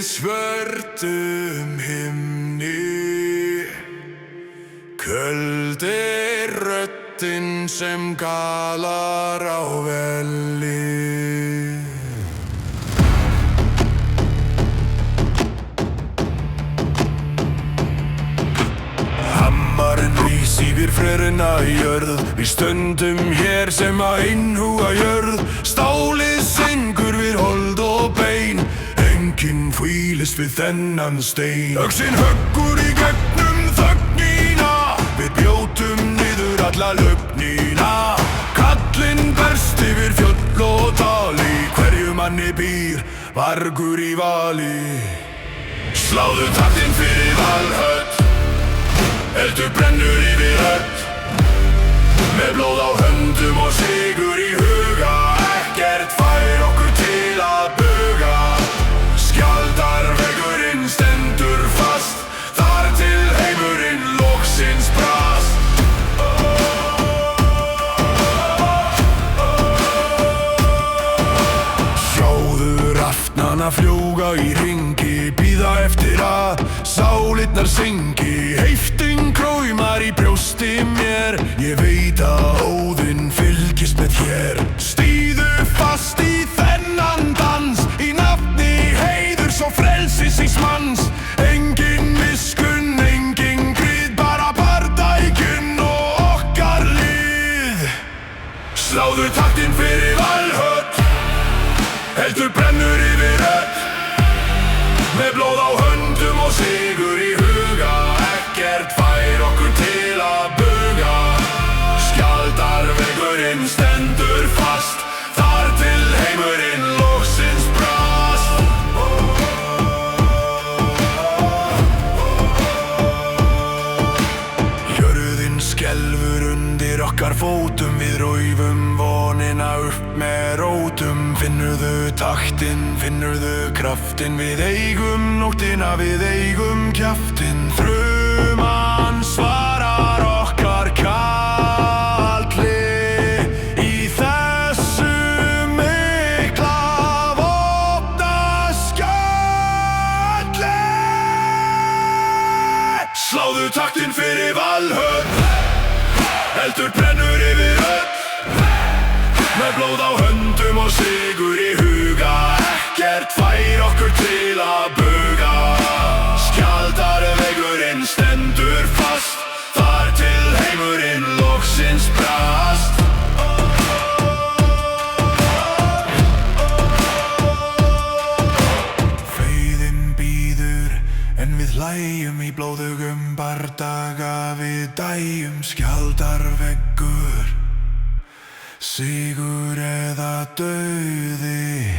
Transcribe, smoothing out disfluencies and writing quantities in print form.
svörtum himni. Köld röddin sem galar á velli. Hammarinn rís yfir frerina jörð. Við stöndum hér sem einhuga jörð. Stálið syngur við hold og bein. Enginn hvílist við þennan stein. Öxin höggur í gegnum þögnina. Við brjótum niður alla lögnina. Kallinn berst yfir fjöll og dali. Hverju manni býr vargur í vali. Sláðu taktinn fyrir Valhöll. Eldur brennur yfir öll. Með blóð á höndum og sigur í huga. Ekkert fær okkur til að buga. Skjaldarveggurinn stendur fast. Þar til heimurinn loksins brast. Sjáðu rafnana fljúga í hringi. Bíða eftir að sálirnar syngi. Heiftin kraumar í brjósti mér. Ég veit að Óðinn fylgist með þér. Stíðu fast í þennan dans. Í nafni heiðurs og frelsis síns manns. Engin miskunn, engin gríð. Bara bardaginn og okkar lið. Sláðu taktinn fyrir Valhöll. Eldur brennur yfir öll. Með blóð á höndum og sigur í huga. Ekkert fær okkur til að buga. Skjaldarveggurinn stendur fast. Þar til heimurinn loksins brast. Jörðin skelfur undir okkar fótum. Við raufum vonina upp með rótum. Finnurðu taktinn, finnurðu kraftinn. Við eigum nóttina, við eigum kjaftinn. Þruman svarar okkar kalli. Í þessu mikla vopnaskjöldi. Sláðu taktinn fyrir Valhöll. Eldur brennur yfir öll. Með blóð á höndum og sigur í huga. Ekkert fær okkur til að buga. Skjaldarveggurinn stendur fast. Þar til heimurinn loksins brast. Feiðin bíður en við hlæjum í blóðugum bardaga. Við dæjum skjaldarveggur. Sigur eða dauði.